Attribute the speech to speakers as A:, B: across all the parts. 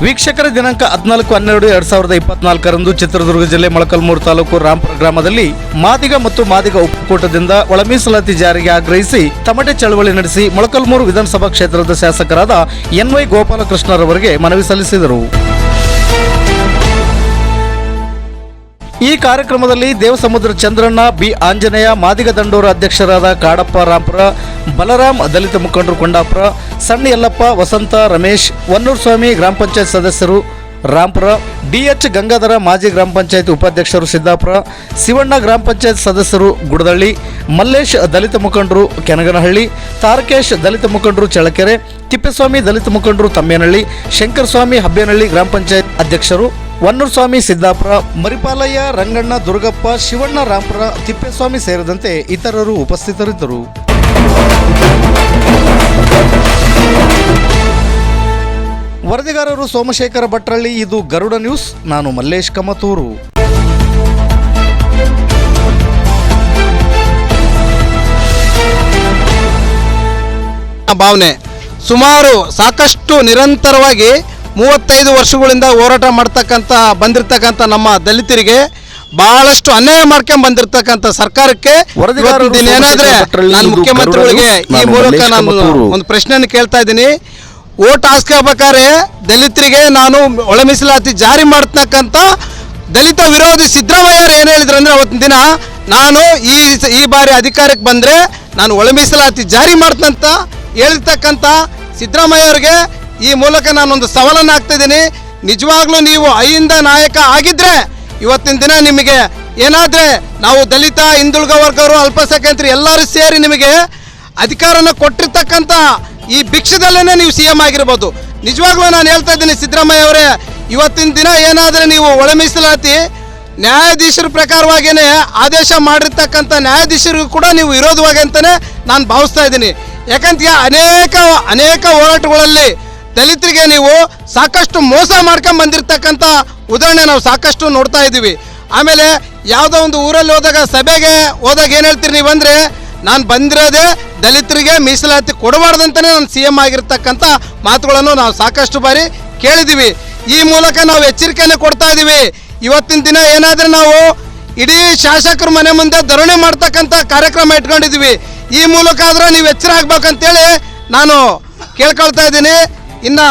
A: ವೀಕ್ಷಕರ ದಿನಾಂಕ 14/12/2024 ಚಿತ್ರದುರ್ಗ ಜಿಲ್ಲೆ ಮೊಳಕಾಲ್ಮೂರು ತಾಲೂಕು ರಾಂಪುರ ಗ್ರಾಮದಲ್ಲಿ ಮಾದಿಗ ಮತ್ತು ಮಾದಿಗ ಒಕ್ಕೂಟದಿಂದ ಒಳ ಮೀಸಲಾತಿ ಜಾರಿಗೆ ಆಗ್ರಹಿಸಿ ತಮಟೆ ಚಳವಳಿ ನಡೆಸಿ ಮೊಳಕಾಲ್ಮೂರು ವಿಧಾನಸಭಾ ಕ್ಷೇತ್ರದ ಶಾಸಕರಾದ ಎನ್.ವೈ. ಗೋಪಾಲಕೃಷ್ಣರವರಿಗೆ ಮನವಿ ಸಲ್ಲಿಸಿದರು. ಈ ಕಾರ್ಯಕ್ರಮದಲ್ಲಿ ದೇವಸಮುದ್ರ ಚಂದ್ರಣ್ಣ, ಬಿ. ಆಂಜನೇಯ, ಮಾದಿಗ ದಂಡೋರ ಅಧ್ಯಕ್ಷರಾದ ಕಾಡಪ್ಪ ರಾಂಪುರ, ಬಲರಾಮ್, ದಲಿತ ಮುಖಂಡರು ಕೊಂಡಾಪುರ, ಸಣ್ಣ ಯಲ್ಲಪ್ಪ, ವಸಂತ, ರಮೇಶ್, ವನ್ನೂರು ಸ್ವಾಮಿ, ಗ್ರಾಮ ಪಂಚಾಯತ್ ಸದಸ್ಯರು ರಾಂಪುರ, ಡಿ.ಎಚ್. ಗಂಗಾಧರ, ಮಾಜಿ ಗ್ರಾಮ ಪಂಚಾಯತ್ ಉಪಾಧ್ಯಕ್ಷರು ಸಿದ್ದಾಪುರ, ಶಿವಣ್ಣ, ಗ್ರಾಮ ಪಂಚಾಯತ್ ಸದಸ್ಯರು ಗುಡದಳ್ಳಿ, ಮಲ್ಲೇಶ್, ದಲಿತ ಮುಖಂಡರು ಕೆನಗನಹಳ್ಳಿ, ತಾರಕೇಶ್, ದಲಿತ ಮುಖಂಡರು ಚಳ್ಳಕೆರೆ, ತಿಪ್ಪೇಸ್ವಾಮಿ, ದಲಿತ ಮುಖಂಡರು ತಮ್ಮೇನಹಳ್ಳಿ, ಶಂಕರಸ್ವಾಮಿ, ಹಬ್ಬೇನಹಳ್ಳಿ, ಗ್ರಾಮ ಪಂಚಾಯತ್ ಅಧ್ಯಕ್ಷರು ವನ್ನೂರು ಸ್ವಾಮಿ, ಸಿದ್ದಾಪುರ, ಮರಿಪಾಲಯ್ಯ, ರಂಗಣ್ಣ, ದುರ್ಗಪ್ಪ, ಶಿವಣ್ಣ, ರಾಂಪುರ, ತಿಪ್ಪೇಸ್ವಾಮಿ ಸೇರಿದಂತೆ ಇತರರು ಉಪಸ್ಥಿತರಿದ್ದರು. ವರದಿಗಾರರು ಸೋಮಶೇಖರ ಭಟ್ರಳ್ಳಿ. ಇದು ಗರುಡ ನ್ಯೂಸ್. ನಾನು ಮಲ್ಲೇಶ್ ಕಮತೂರು.
B: ಭಾವನೆ ಸುಮಾರು ಸಾಕಷ್ಟು ನಿರಂತರವಾಗಿ 35 ವರ್ಷಗಳಿಂದ ಹೋರಾಟ ಮಾಡ್ತಕ್ಕಂಥ ಬಂದಿರತಕ್ಕಂಥ ನಮ್ಮ ದಲಿತರಿಗೆ ಬಹಳಷ್ಟು ಅನ್ಯಾಯ ಮಾಡ್ಕೊಂಡು ಬಂದಿರತಕ್ಕಂಥ ಸರ್ಕಾರಕ್ಕೆ ಏನಾದ್ರೆ ನಾನು ಮುಖ್ಯಮಂತ್ರಿಗಳಿಗೆ ಈ ಮೂಲಕ ನಾನು ಒಂದು ಪ್ರಶ್ನೆಯನ್ನು ಕೇಳ್ತಾ ಇದ್ದೀನಿ. ಓಟ್ ಹಾಸ್ಕೋಬೇಕಾದ್ರೆ ದಲಿತರಿಗೆ ನಾನು ಒಳ ಮೀಸಲಾತಿ ಜಾರಿ ಮಾಡ್ತಕ್ಕಂಥ ದಲಿತ ವಿರೋಧಿ ಸಿದ್ದರಾಮಯ್ಯರು ಏನು ಹೇಳಿದ್ರು ಅಂದ್ರೆ ಅವತ್ತಿನ ದಿನ ನಾನು ಈ ಬಾರಿ ಅಧಿಕಾರಕ್ಕೆ ಬಂದರೆ ನಾನು ಒಳ ಮೀಸಲಾತಿ ಜಾರಿ ಮಾಡ್ತಂತ ಹೇಳಿರ್ತಕ್ಕಂಥ ಸಿದ್ದರಾಮಯ್ಯವ್ರಿಗೆ ಈ ಮೂಲಕ ನಾನೊಂದು ಸವಾಲನ್ನು ಹಾಕ್ತಿದ್ದೀನಿ. ನಿಜವಾಗ್ಲೂ ನೀವು ಅಹಿಂದ ನಾಯಕ ಆಗಿದ್ರೆ ಇವತ್ತಿನ ದಿನ ನಿಮಗೆ ಏನಾದರೆ ನಾವು ದಲಿತ, ಹಿಂದುಳಿದ ವರ್ಗವರು, ಅಲ್ಪಸಂಖ್ಯಾತರು ಎಲ್ಲರೂ ಸೇರಿ ನಿಮಗೆ ಅಧಿಕಾರನ ಕೊಟ್ಟಿರ್ತಕ್ಕಂಥ ಈ ಭಿಕ್ಷದಲ್ಲೇ ನೀವು CM ಆಗಿರ್ಬೋದು. ನಿಜವಾಗ್ಲೂ ನಾನು ಹೇಳ್ತಾ ಇದ್ದೀನಿ ಸಿದ್ದರಾಮಯ್ಯ ಅವರೇ, ಇವತ್ತಿನ ದಿನ ಏನಾದರೆ ನೀವು ಒಳ ಮೀಸಲಾತಿ ನ್ಯಾಯಾಧೀಶರ ಪ್ರಕಾರವಾಗಿಯೇ ಆದೇಶ ಮಾಡಿರ್ತಕ್ಕಂಥ ನ್ಯಾಯಾಧೀಶರಿಗೂ ಕೂಡ ನೀವು ವಿರೋಧವಾಗಿ ಅಂತಲೇ ನಾನು ಭಾವಿಸ್ತಾ ಇದ್ದೀನಿ. ಯಾಕಂತ ಅನೇಕ ಹೋರಾಟಗಳಲ್ಲಿ ದಲಿತರಿಗೆ ನೀವು ಸಾಕಷ್ಟು ಮೋಸ ಮಾಡ್ಕೊಂಡು ಬಂದಿರತಕ್ಕಂಥ ಉದಾಹರಣೆ ನಾವು ಸಾಕಷ್ಟು ನೋಡ್ತಾ ಇದ್ದೀವಿ. ಆಮೇಲೆ ಯಾವುದೋ ಒಂದು ಊರಲ್ಲಿ ಹೋದಾಗ ಸಭೆಗೆ ಹೋದಾಗ ಏನು ಹೇಳ್ತೀರಿ ನೀವು ಅಂದರೆ, ನಾನು ಬಂದಿರೋದೇ ದಲಿತರಿಗೆ ಮೀಸಲಾತಿ ಕೊಡಬಾರ್ದಂತಲೇ ನಾನು CM ಆಗಿರ್ತಕ್ಕಂಥ ಮಾತುಗಳನ್ನು ನಾವು ಸಾಕಷ್ಟು ಬಾರಿ ಕೇಳಿದ್ದೀವಿ. ಈ ಮೂಲಕ ನಾವು ಎಚ್ಚರಿಕೆಯನ್ನು ಕೊಡ್ತಾ ಇದ್ದೀವಿ. ಇವತ್ತಿನ ದಿನ ಏನಾದರೂ ನಾವು ಇಡೀ ಶಾಸಕರ ಮನೆ ಮುಂದೆ ಧರಣಿ ಮಾಡ್ತಕ್ಕಂಥ ಕಾರ್ಯಕ್ರಮ ಇಟ್ಕೊಂಡಿದ್ದೀವಿ. ಈ ಮೂಲಕ ಆದರೂ ನೀವು ಎಚ್ಚರ ಆಗ್ಬೇಕಂತೇಳಿ ನಾನು ಕೇಳ್ಕೊಳ್ತಾ ಇದ್ದೀನಿ. ಇನ್ನು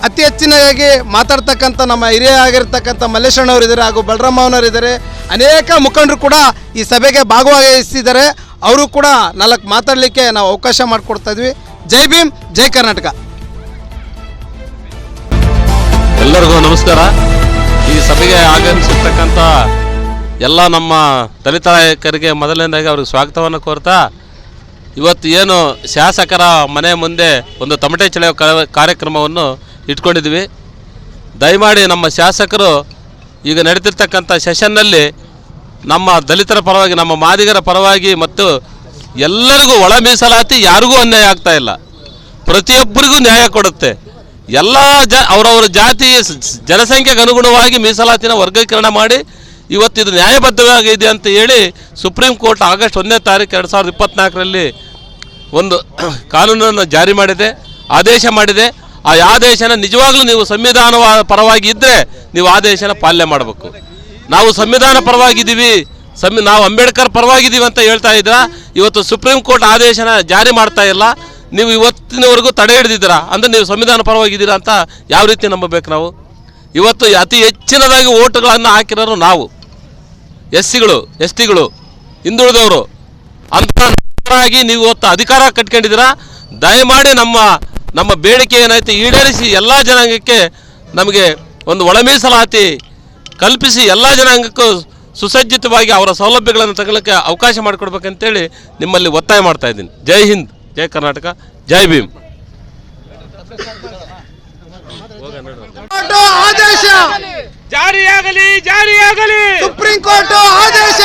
B: ಅತಿ ಹೆಚ್ಚಿನಾಗಿ ಮಾತಾಡ್ತಕ್ಕಂಥ ನಮ್ಮ ಹಿರಿಯ ಆಗಿರ್ತಕ್ಕಂಥ ಮಲ್ಲೇಶಣ್ಣವರಿದ್ದಾರೆ ಹಾಗೂ ಬಲರಾಮನವರು ಇದ್ದಾರೆ. ಅನೇಕ ಮುಖಂಡರು ಕೂಡ ಈ ಸಭೆಗೆ ಭಾಗವಹಿಸಿದ್ದಾರೆ. ಅವರು ಕೂಡ 4 ಮಾತಾಡಲಿಕ್ಕೆ ನಾವು ಅವಕಾಶ ಮಾಡಿಕೊಡ್ತಾ ಇದ್ವಿ. ಜೈ ಭೀಮ್, ಜೈ ಕರ್ನಾಟಕ.
C: ಎಲ್ಲರಿಗೂ ನಮಸ್ಕಾರ. ಈ ಸಭೆಗೆ ಆಗಮಿಸಿರ್ತಕ್ಕಂಥ ಎಲ್ಲ ನಮ್ಮ ದಲಿತ ನಾಯಕರಿಗೆ ಮೊದಲನೇದಾಗಿ ಅವ್ರಿಗೆ ಸ್ವಾಗತವನ್ನು ಕೋರ್ತಾ, ಇವತ್ತು ಏನು ಶಾಸಕರ ಮನೆ ಮುಂದೆ ಒಂದು ತಮಟೆ ಚಳೆಯುವ ಕಾರ್ಯಕ್ರಮವನ್ನು ಇಟ್ಕೊಂಡಿದ್ವಿ. ದಯಮಾಡಿ ನಮ್ಮ ಶಾಸಕರು ಈಗ ನಡೀತಿರ್ತಕ್ಕಂಥ ಸೆಷನ್ನಲ್ಲಿ ನಮ್ಮ ದಲಿತರ ಪರವಾಗಿ, ನಮ್ಮ ಮಾದಿಗರ ಪರವಾಗಿ ಮತ್ತು ಎಲ್ಲರಿಗೂ ಒಳ ಮೀಸಲಾತಿ ಯಾರಿಗೂ ಅನ್ಯಾಯ ಆಗ್ತಾ ಇಲ್ಲ, ಪ್ರತಿಯೊಬ್ಬರಿಗೂ ನ್ಯಾಯ ಕೊಡುತ್ತೆ. ಎಲ್ಲ ಅವರವರ ಜಾತಿ ಜನಸಂಖ್ಯೆಗೆ ಅನುಗುಣವಾಗಿ ಮೀಸಲಾತಿನ ವರ್ಗೀಕರಣ ಮಾಡಿ ಇವತ್ತು ಇದು ನ್ಯಾಯಬದ್ಧವಾಗಿದೆ ಅಂತ ಹೇಳಿ ಸುಪ್ರೀಂ ಕೋರ್ಟ್ ಆಗಸ್ಟ್ 1ನೇ ತಾರೀಕು 2024ರಲ್ಲಿ ಒಂದು ಕಾನೂನನ್ನು ಜಾರಿ ಮಾಡಿದೆ, ಆದೇಶ ಮಾಡಿದೆ. ಆ ಆದೇಶನ ನಿಜವಾಗ್ಲೂ ನೀವು ಸಂವಿಧಾನ ಪರವಾಗಿ ಇದ್ದರೆ ನೀವು ಆದೇಶನ ಪಾಲನೆ ಮಾಡಬೇಕು. ನಾವು ಸಂವಿಧಾನ ಪರವಾಗಿದ್ದೀವಿ, ನಾವು ಅಂಬೇಡ್ಕರ್ ಪರವಾಗಿದ್ದೀವಿ ಅಂತ ಹೇಳ್ತಾ ಇದ್ದೀರಾ. ಇವತ್ತು ಸುಪ್ರೀಂ ಕೋರ್ಟ್ ಆದೇಶನ ಜಾರಿ ಮಾಡ್ತಾ ಇಲ್ಲ, ನೀವು ಇವತ್ತಿನವರೆಗೂ ತಡೆ ಹಿಡಿದಿದ್ದೀರಾ ಅಂದರೆ ನೀವು ಸಂವಿಧಾನ ಪರವಾಗಿದ್ದೀರಾ ಅಂತ ಯಾವ ರೀತಿ ನಂಬಬೇಕು ನಾವು? ಇವತ್ತು ಅತಿ ಹೆಚ್ಚಿನದಾಗಿ ಓಟುಗಳನ್ನು ಹಾಕಿರೋರು ನಾವು, SCಗಳು, STಗಳು, ಹಿಂದುಳಿದವರು ಅಂತರಾಗಿ ನೀವು ಇವತ್ತು ಅಧಿಕಾರ ಕಟ್ಕೊಂಡಿದ್ದೀರಾ. ದಯಮಾಡಿ ನಮ್ಮ ಬೇಡಿಕೆ ಏನೈತೆ ಈಡೇರಿಸಿ ಎಲ್ಲ ಜನಾಂಗಕ್ಕೆ ನಮಗೆ ಒಂದು ಒಳ ಮೀಸಲಾತಿ ಕಲ್ಪಿಸಿ ಎಲ್ಲ ಜನಾಂಗಕ್ಕೂ ಸುಸಜ್ಜಿತವಾಗಿ ಅವರ ಸೌಲಭ್ಯಗಳನ್ನು ತಗೊಳ್ಳೋಕ್ಕೆ ಅವಕಾಶ ಮಾಡಿಕೊಡ್ಬೇಕಂತೇಳಿ ನಿಮ್ಮಲ್ಲಿ ಒತ್ತಾಯ ಮಾಡ್ತಾ ಇದ್ದೀನಿ. ಜೈ ಹಿಂದ್, ಜೈ ಕರ್ನಾಟಕ, ಜೈ ಭೀಮ್.
B: ಆದೇಶ
D: ಜಾರಿಯಾಗಲಿ, ಜಾರಿಯಾಗಲಿ.
B: ಸುಪ್ರೀಂ ಕೋರ್ಟ್ ಆದೇಶ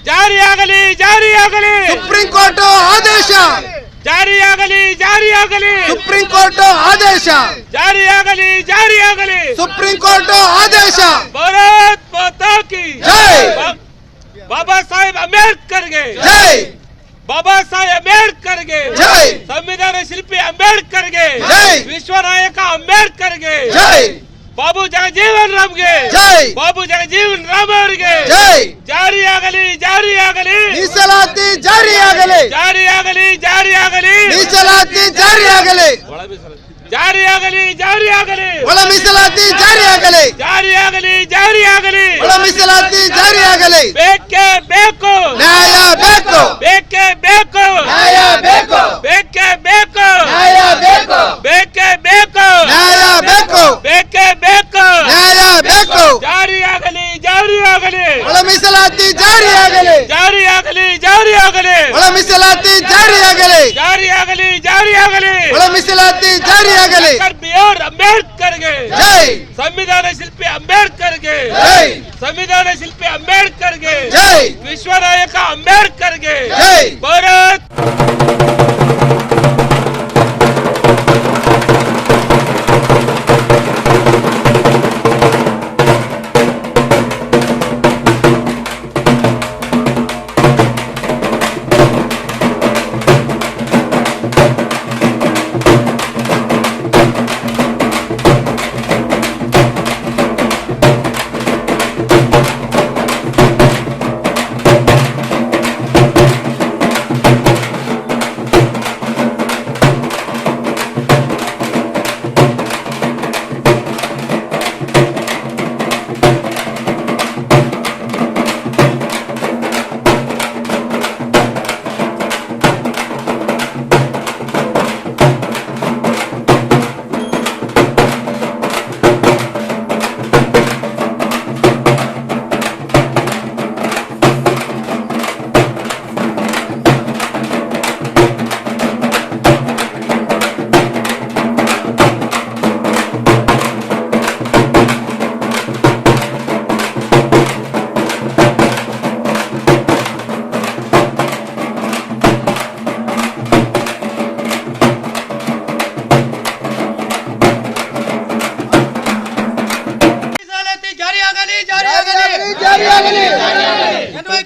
D: ಜಾರಿಯಾಗಲಿ, ಜಾರಿಯಾಗಲಿ.
B: ಸುಪ್ರೀಂ ಕೋರ್ಟ್ ಆದೇಶ
D: ಜಾರಿಯಾಗಲಿ, ಜಾರಿಯಾಗಲಿ.
B: ಸುಪ್ರೀಂ ಕೋರ್ಟ್ ಆದೇಶ
D: ಜಾರಿಯಾಗಲಿ, ಜಾರಿಯಾಗಲಿ.
B: ಸುಪ್ರೀಂ ಕೋರ್ಟ್ ಆದೇಶ.
D: ಭಾರತ್ ಮಾತಾ ಕಿ
B: ಜೈ.
D: ಬಾಬಾ ಸಾಹೇಬ್ ಅಂಬೇಡ್ಕರ್ಗೆ
B: ಜೈ.
D: ಬಾಬಾ ಸಾಹೇಬ್ ಅಂಬೇಡ್ಕರ್ಗೆ
B: ಜೈ.
D: ಸಂವಿಧಾನ ಶಿಲ್ಪಿ ಅಂಬೇಡ್ಕರ್ಗೆ
B: ಜೈ.
D: ವಿಶ್ವ ನಾಯಕ ಅಂಬೇಡ್ಕರ್ಗೆ
B: ಜೈ.
D: ಬಾಬು ಜಗಜೀವನ್ ರಾಮ್ಗೆ
B: ಜೈ.
D: ಬಾಬು ಜಗಜೀವನ್ ರಾಮ್ ಅವರಿಗೆ
B: ಜೈ.
D: ಜಾರಿಯಾಗಲಿ ಜಾರಿಯಾಗಲಿ
B: ಮೀಸಲಾತಿ ಜಾರಿಯಾಗಲಿ.
D: ಜಾರಿಯಾಗಲಿ ಜಾರಿಯಾಗಲಿ
B: ಮೀಸಲಾತಿ ಜಾರಿಯಾಗಲಿ.
D: ಜಾರಿಯಾಗಲಿ ಜಾರಿಯಾಗಲಿ
B: ಒಳ ಮೀಸಲಾತಿ ಜಾರಿಯಾಗಲಿ.
D: ಜಾರಿಯಾಗಲಿ ಜಾರಿಯಾಗಲಿ
B: ಒಳ ಮೀಸಲಾತಿ ಜಾರಿಯಾಗಲಿ.
D: ಬೇಕೇ ಬೇಕು
B: ನ್ಯಾಯ ಬೇಕು.
D: ಬೇಕೇ ಬೇಕು
B: ನ್ಯಾಯ ಬೇಕು.
D: ಬೇಕೇ ಬೇಕು
B: ನ್ಯಾಯ ಬೇಕು.
D: ಬೇಕೇ ಬೇಕು
B: ನ್ಯಾಯ ಬೇಕು.
D: ಬೇಕೇ ಬೇಕು
B: ನ್ಯಾಯ ಬೇಕು.
D: ಜಾರಿಯಾಗಲಿ ಜಾರಿಯಾಗಲಿ
B: ಒಳ ಮೀಸಲಾತಿ ಜಾರಿಯಾಗಲಿ.
D: ಜಾರಿಯಾಗಲಿ ಜಾರಿಯಾಗಲಿ
B: ಒಳ ಮೀಸಲಾತಿ ಜಾರಿಯಾಗಲಿ.
D: ಜಾರಿಯಾಗಲಿ ಜಾರಿಯಾಗಲಿ
B: ಒಳ ಮೀಸಲಾತಿ ಜಾರಿಯಾಗಲಿ.
D: ಡಾಕ್ಟರ್ ಬಿ ಆರ್ ಅಂಬೇಡ್ಕರ್ಗೆ
B: ಜೈ.
D: ಸಂವಿಧಾನ ಶಿಲ್ಪಿ ಅಂಬೇಡ್ಕರ್ಗೆ
B: ಜೈ.
D: ಸಂವಿಧಾನ ಶಿಲ್ಪಿ ಅಂಬೇಡ್ಕರ್ಗೆ
B: ಜೈ.
D: ವಿಶ್ವನಾಯಕ ಅಂಬೇಡ್ಕರ್ಗೆ
B: ಜೈ.
D: ಭಾರತ್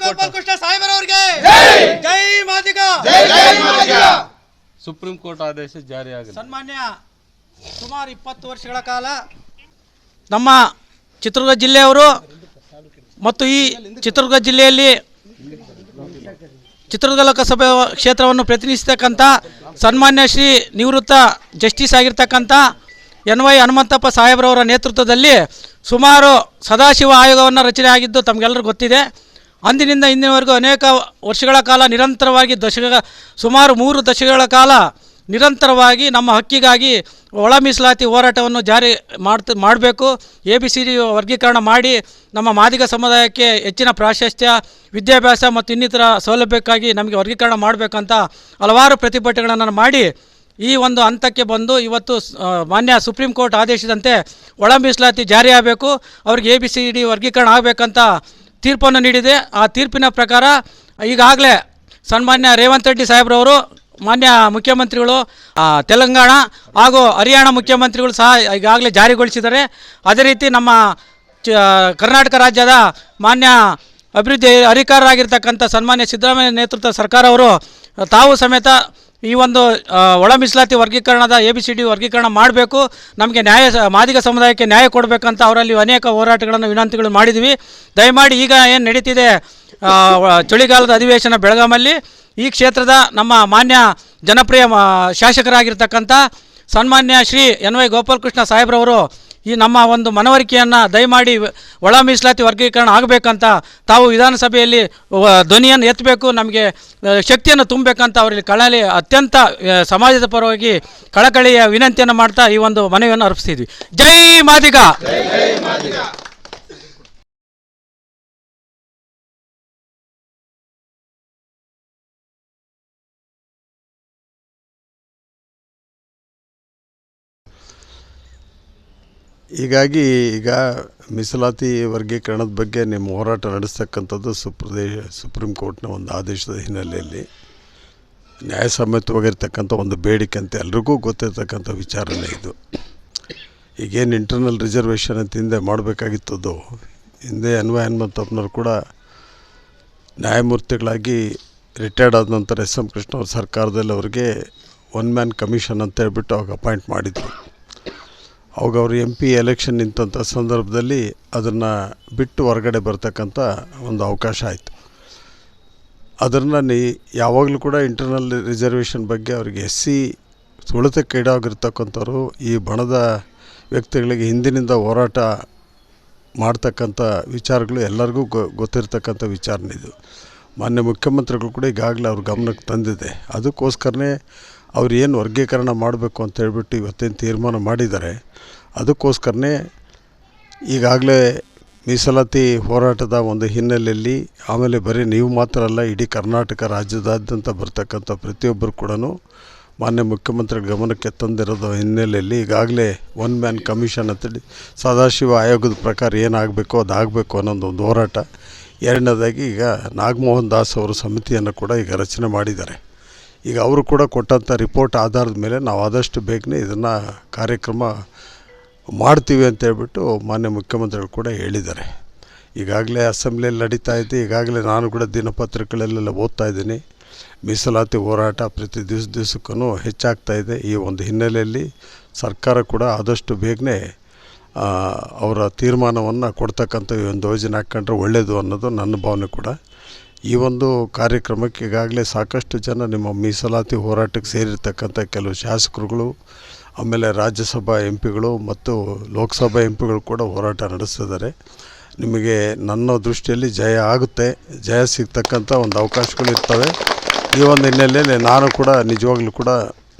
B: ಗೋಪಾಲಕೃಷ್ಣ ಸಾಹೇಬರವರಿಗೆ ಜೈ ಮಾದಿಗ.
C: ಸುಪ್ರೀಂ ಕೋರ್ಟ್ ಆದೇಶ ಜಾರಿಯಾಗಲಿ.
B: ಸನ್ಮಾನ್ಯ ಸುಮಾರು 20 ವರ್ಷಗಳ ಕಾಲ ನಮ್ಮ ಚಿತ್ರದುರ್ಗ ಜಿಲ್ಲೆಯವರು ಮತ್ತು ಈ ಚಿತ್ರದುರ್ಗ ಜಿಲ್ಲೆಯಲ್ಲಿ ಚಿತ್ರದುರ್ಗ ಲೋಕಸಭೆ ಕ್ಷೇತ್ರವನ್ನು ಪ್ರತಿನಿಧಿಸತಕ್ಕಂಥ ಸನ್ಮಾನ್ಯ ಶ್ರೀ ನಿವೃತ್ತ ಜಸ್ಟಿಸ್ ಆಗಿರ್ತಕ್ಕಂಥ NY ಹನುಮಂತಪ್ಪ ಸಾಹೇಬ್ರವರ ನೇತೃತ್ವದಲ್ಲಿ ಸುಮಾರು ಸದಾಶಿವ ಆಯೋಗವನ್ನು ರಚನೆ ಆಗಿದ್ದು ತಮಗೆಲ್ಲರಿಗೂ ಗೊತ್ತಿದೆ. ಅಂದಿನಿಂದ ಇಂದಿನವರೆಗೂ ಅನೇಕ ವರ್ಷಗಳ ಕಾಲ ನಿರಂತರವಾಗಿ ಸುಮಾರು 3 ದಶಕಗಳ ಕಾಲ ನಿರಂತರವಾಗಿ ನಮ್ಮ ಹಕ್ಕಿಗಾಗಿ ಒಳ ಮೀಸಲಾತಿ ಹೋರಾಟವನ್ನು ಜಾರಿ ಮಾಡಬೇಕು. ABCD ವರ್ಗೀಕರಣ ಮಾಡಿ ನಮ್ಮ ಮಾದಿಗ ಸಮುದಾಯಕ್ಕೆ ಹೆಚ್ಚಿನ ಪ್ರಾಶಸ್ತ್ಯ, ವಿದ್ಯಾಭ್ಯಾಸ ಮತ್ತು ಇನ್ನಿತರ ಸೌಲಭ್ಯಕ್ಕಾಗಿ ನಮಗೆ ವರ್ಗೀಕರಣ ಮಾಡಬೇಕಂತ ಹಲವಾರು ಪ್ರತಿಭಟನೆಗಳನ್ನು ಮಾಡಿ ಈ ಒಂದು ಹಂತಕ್ಕೆ ಬಂದು ಇವತ್ತು ಮಾನ್ಯ ಸುಪ್ರೀಂ ಕೋರ್ಟ್ ಆದೇಶದಂತೆ ಒಳ ಮೀಸಲಾತಿ ಜಾರಿಯಾಗಬೇಕು, ಅವ್ರಿಗೆ ABCD ವರ್ಗೀಕರಣ ಆಗಬೇಕಂತ ತೀರ್ಪನ್ನು ನೀಡಿದೆ. ಆ ತೀರ್ಪಿನ ಪ್ರಕಾರ ಈಗಾಗಲೇ ಸನ್ಮಾನ್ಯ ರೇವಂತ್ ರೆಡ್ಡಿ ಸಾಹೇಬ್ರವರು ಮಾನ್ಯ ಮುಖ್ಯಮಂತ್ರಿಗಳು ತೆಲಂಗಾಣ ಹಾಗೂ ಹರಿಯಾಣ ಮುಖ್ಯಮಂತ್ರಿಗಳು ಸಹ ಈಗಾಗಲೇ ಜಾರಿಗೊಳಿಸಿದ್ದಾರೆ. ಅದೇ ರೀತಿ ನಮ್ಮ ಕರ್ನಾಟಕ ರಾಜ್ಯದ ಮಾನ್ಯ ಅಭಿವೃದ್ಧಿ ಅಧಿಕಾರರಾಗಿರ್ತಕ್ಕಂಥ ಸನ್ಮಾನ್ಯ ಸಿದ್ದರಾಮಯ್ಯ ನೇತೃತ್ವದ ಸರ್ಕಾರ ಅವರು ತಾವು ಸಮೇತ ಈ ಒಂದು ಒಳ ಮೀಸಲಾತಿ ವರ್ಗೀಕರಣದ ABCD ವರ್ಗೀಕರಣ ಮಾಡಬೇಕು, ನಮಗೆ ಮಾದಿಗ ಸಮುದಾಯಕ್ಕೆ ನ್ಯಾಯ ಕೊಡಬೇಕಂತ ಅವರಲ್ಲಿ ಅನೇಕ ಹೋರಾಟಗಳನ್ನು ವಿನಂತಿಗಳು ಮಾಡಿದ್ವಿ. ದಯಮಾಡಿ ಈಗ ಏನು ನಡೀತಿದೆ ಚಳಿಗಾಲದ ಅಧಿವೇಶನ ಬೆಳಗಾಮಲ್ಲಿ ಈ ಕ್ಷೇತ್ರದ ನಮ್ಮ ಮಾನ್ಯ ಜನಪ್ರಿಯ ಶಾಸಕರಾಗಿರ್ತಕ್ಕಂಥ ಸನ್ಮಾನ್ಯ ಶ್ರೀ NY ಗೋಪಾಲಕೃಷ್ಣ ಸಾಹೇಬ್ರವರು ಈ ನಮ್ಮ ಒಂದು ಮನವರಿಕೆಯನ್ನು ದಯಮಾಡಿ ಒಳ ಮೀಸಲಾತಿ ವರ್ಗೀಕರಣ ಆಗಬೇಕಂತ ತಾವು ವಿಧಾನಸಭೆಯಲ್ಲಿ ಧ್ವನಿಯನ್ನು ಎತ್ತಬೇಕು, ನಮಗೆ ಶಕ್ತಿಯನ್ನು ತುಂಬಬೇಕಂತ ಅವರಲ್ಲಿ ಕಳಕಳಿ ಅತ್ಯಂತ ಸಮಾಜದ ಪರವಾಗಿ ಕಳಕಳಿಯ ವಿನಂತಿಯನ್ನು ಮಾಡ್ತಾ ಈ ಒಂದು ಮನವಿಯನ್ನು ಅರ್ಪಿಸ್ತಿದ್ವಿ. ಜೈ ಮಾದಿಗ.
E: ಹೀಗಾಗಿ ಈಗ ಮೀಸಲಾತಿ ವರ್ಗೀಕರಣದ ಬಗ್ಗೆ ನಿಮ್ಮ ಹೋರಾಟ ನಡೆಸ್ತಕ್ಕಂಥದ್ದು ಸುಪ್ರೀಂ ಕೋರ್ಟ್ನ ಒಂದು ಆದೇಶದ ಹಿನ್ನೆಲೆಯಲ್ಲಿ ನ್ಯಾಯಸಮ್ಮತವಾಗಿರ್ತಕ್ಕಂಥ ಒಂದು ಬೇಡಿಕೆ ಅಂತ ಎಲ್ರಿಗೂ ಗೊತ್ತಿರ್ತಕ್ಕಂಥ ವಿಚಾರನೇ ಇದು. ಈಗೇನು ಇಂಟರ್ನಲ್ ರಿಸರ್ವೇಷನ್ ಅಂತ ಹಿಂದೆ ಮಾಡಬೇಕಾಗಿತ್ತದು, ಹಿಂದೆ NY ಹನುಮಂತಪ್ಪನವ್ರು ಕೂಡ ನ್ಯಾಯಮೂರ್ತಿಗಳಾಗಿ ರಿಟೈರ್ಡ್ ಆದ ನಂತರ SM ಕೃಷ್ಣ ಅವ್ರ ಸರ್ಕಾರದಲ್ಲಿ ಅವ್ರಿಗೆ 1 ಮ್ಯಾನ್ ಕಮಿಷನ್ ಅಂತ ಹೇಳ್ಬಿಟ್ಟು ಅವಾಗ ಅಪಾಯಿಂಟ್ ಮಾಡಿದರು. ಅವಾಗ ಅವರು MP ಎಲೆಕ್ಷನ್ ನಿಂತಂಥ ಸಂದರ್ಭದಲ್ಲಿ ಅದನ್ನು ಬಿಟ್ಟು ಹೊರಗಡೆ ಬರ್ತಕ್ಕಂಥ ಒಂದು ಅವಕಾಶ ಆಯಿತು. ಅದನ್ನು ಯಾವಾಗಲೂ ಕೂಡ ಇಂಟರ್ನಲ್ ರಿಸರ್ವೇಷನ್ ಬಗ್ಗೆ ಅವರಿಗೆ SC ತುಳಿತಕ್ಕೀಡಾಗಿರ್ತಕ್ಕಂಥವ್ರು ಈ ಬಣದ ವ್ಯಕ್ತಿಗಳಿಗೆ ಹಿಂದಿನಿಂದ ಹೋರಾಟ ಮಾಡ್ತಕ್ಕಂಥ ವಿಚಾರಗಳು ಎಲ್ಲರಿಗೂ ಗೊತ್ತಿರ್ತಕ್ಕಂಥ ವಿಚಾರನೇ ಇದು. ಮಾನ್ಯ ಮುಖ್ಯಮಂತ್ರಿಗಳು ಕೂಡ ಈಗಾಗಲೇ ಅವ್ರ ಗಮನಕ್ಕೆ ತಂದಿದೆ. ಅದಕ್ಕೋಸ್ಕರನೇ ಅವ್ರು ಏನು ವರ್ಗೀಕರಣ ಮಾಡಬೇಕು ಅಂತ ಹೇಳ್ಬಿಟ್ಟು ಇವತ್ತೇನು ತೀರ್ಮಾನ ಮಾಡಿದ್ದಾರೆ. ಅದಕ್ಕೋಸ್ಕರನೇ ಈಗಾಗಲೇ ಮೀಸಲಾತಿ ಹೋರಾಟದ ಒಂದು ಹಿನ್ನೆಲೆಯಲ್ಲಿ, ಆಮೇಲೆ ಬರೀ ನೀವು ಮಾತ್ರ ಅಲ್ಲ, ಇಡೀ ಕರ್ನಾಟಕ ರಾಜ್ಯದಾದ್ಯಂತ ಬರ್ತಕ್ಕಂಥ ಪ್ರತಿಯೊಬ್ಬರು ಕೂಡ ಮಾನ್ಯ ಮುಖ್ಯಮಂತ್ರಿಗಳ ಗಮನಕ್ಕೆ ತಂದಿರೋದು ಹಿನ್ನೆಲೆಯಲ್ಲಿ ಈಗಾಗಲೇ ಒನ್ ಮ್ಯಾನ್ ಕಮಿಷನ್ ಅಂತೇಳಿ ಸದಾಶಿವ ಆಯೋಗದ ಪ್ರಕಾರ ಏನಾಗಬೇಕು ಅದು ಆಗಬೇಕು ಅನ್ನೋದೊಂದು ಹೋರಾಟ. ಎರಡನೇದಾಗಿ ಈಗ ನಾಗಮೋಹನ್ ದಾಸ್ ಅವರು ಸಮಿತಿಯನ್ನು ಕೂಡ ಈಗ ರಚನೆ ಮಾಡಿದ್ದಾರೆ. ಈಗ ಅವರು ಕೂಡ ಕೊಟ್ಟಂಥ ರಿಪೋರ್ಟ್ ಆಧಾರದ ಮೇಲೆ ನಾವು ಆದಷ್ಟು ಬೇಗನೆ ಇದನ್ನು ಕಾರ್ಯಕ್ರಮ ಮಾಡ್ತೀವಿ ಅಂತೇಳ್ಬಿಟ್ಟು ಮಾನ್ಯ ಮುಖ್ಯಮಂತ್ರಿಗಳು ಕೂಡ ಹೇಳಿದ್ದಾರೆ. ಈಗಾಗಲೇ ಅಸೆಂಬ್ಲಿಯಲ್ಲಿ ನಡೀತಾ ಇದೆ. ಈಗಾಗಲೇ ನಾನು ಕೂಡ ದಿನಪತ್ರಿಕೆಗಳಲ್ಲೆಲ್ಲ ಓದ್ತಾ ಇದ್ದೀನಿ. ಮೀಸಲಾತಿ ಹೋರಾಟ ಪ್ರತಿ ದಿವಸಕ್ಕೂ ಹೆಚ್ಚಾಗ್ತಾ ಇದೆ. ಈ ಒಂದು ಹಿನ್ನೆಲೆಯಲ್ಲಿ ಸರ್ಕಾರ ಕೂಡ ಆದಷ್ಟು ಬೇಗನೆ ಅವರ ತೀರ್ಮಾನವನ್ನು ಕೊಡ್ತಕ್ಕಂಥ ಈ ಒಂದು ಯೋಜನೆ ಹಾಕ್ಕೊಂಡ್ರೆ ಒಳ್ಳೆಯದು ಅನ್ನೋದು ನನ್ನ ಭಾವನೆ ಕೂಡ. ಈ ಒಂದು ಕಾರ್ಯಕ್ರಮಕ್ಕೆ ಈಗಾಗಲೇ ಸಾಕಷ್ಟು ಜನ ನಿಮ್ಮ ಮೀಸಲಾತಿ ಹೋರಾಟಕ್ಕೆ ಸೇರಿರ್ತಕ್ಕಂಥ ಕೆಲವು ಶಾಸಕರುಗಳು, ಆಮೇಲೆ ರಾಜ್ಯಸಭಾ MP ಗಳು ಮತ್ತು ಲೋಕಸಭಾ MP ಗಳು ಕೂಡ ಹೋರಾಟ ನಡೆಸ್ತಿದ್ದಾರೆ. ನಿಮಗೆ ನನ್ನ ದೃಷ್ಟಿಯಲ್ಲಿ ಜಯ ಆಗುತ್ತೆ, ಜಯ ಸಿಗ್ತಕ್ಕಂಥ ಒಂದು ಅವಕಾಶಗಳು ಇರ್ತವೆ. ಈ ಒಂದು ಹಿನ್ನೆಲೆಯಲ್ಲಿ ನಾನು ಕೂಡ ನಿಜವಾಗ್ಲೂ ಕೂಡ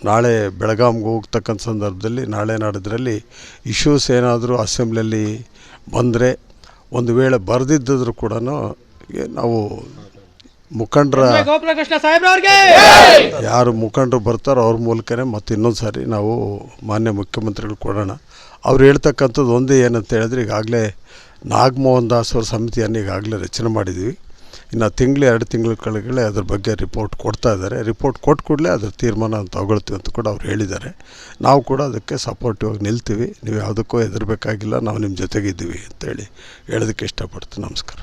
E: ನಾಳೆ ಬೆಳಗಾಂಗೆ ಹೋಗ್ತಕ್ಕಂಥ ಸಂದರ್ಭದಲ್ಲಿ ನಾಳೆ ನಾಡಿದ್ರಲ್ಲಿ ಇಶ್ಯೂಸ್ ಏನಾದರೂ ಅಸೆಂಬ್ಲಿಯಲ್ಲಿ ಬಂದರೆ, ಒಂದು ವೇಳೆ ಬರೆದಿದ್ದರೂ ಕೂಡ ನಾವು ಮುಖಂಡರ ಯಾರು ಮುಖಂಡರು ಬರ್ತಾರೋ ಅವ್ರ ಮೂಲಕನೇ ಮತ್ತು ಇನ್ನೊಂದು ಸಾರಿ ನಾವು ಮಾನ್ಯ ಮುಖ್ಯಮಂತ್ರಿಗಳು ಕೊಡೋಣ. ಅವ್ರು ಹೇಳ್ತಕ್ಕಂಥದ್ದು ಒಂದೇ ಏನಂತ ಹೇಳಿದ್ರೆ, ಈಗಾಗಲೇ ನಾಗಮೋಹನ್ ದಾಸ್ ಅವ್ರ ಸಮಿತಿಯನ್ನು ಈಗಾಗಲೇ ರಚನೆ ಮಾಡಿದ್ದೀವಿ. ಇನ್ನು 2 ತಿಂಗಳ ಕೆಳಗಡೆ ಅದ್ರ ಬಗ್ಗೆ ರಿಪೋರ್ಟ್ ಕೊಡ್ತಾ ಇದ್ದಾರೆ. ರಿಪೋರ್ಟ್ ಕೊಟ್ಟ ಕೂಡಲೇ ಅದ್ರ ತೀರ್ಮಾನ ತಗೊಳ್ತೀವಿ ಅಂತ ಕೂಡ ಅವ್ರು ಹೇಳಿದ್ದಾರೆ. ನಾವು ಕೂಡ ಅದಕ್ಕೆ ಸಪೋರ್ಟಿವ್ ಆಗಿ ನಿಲ್ತೀವಿ. ನೀವು ಯಾವುದಕ್ಕೂ ಹೆದರಬೇಕಾಗಿಲ್ಲ, ನಾವು ನಿಮ್ಮ ಜೊತೆಗಿದ್ದೀವಿ ಅಂತೇಳಿ ಹೇಳೋದಕ್ಕೆ ಇಷ್ಟಪಡ್ತೀನಿ. ನಮಸ್ಕಾರ.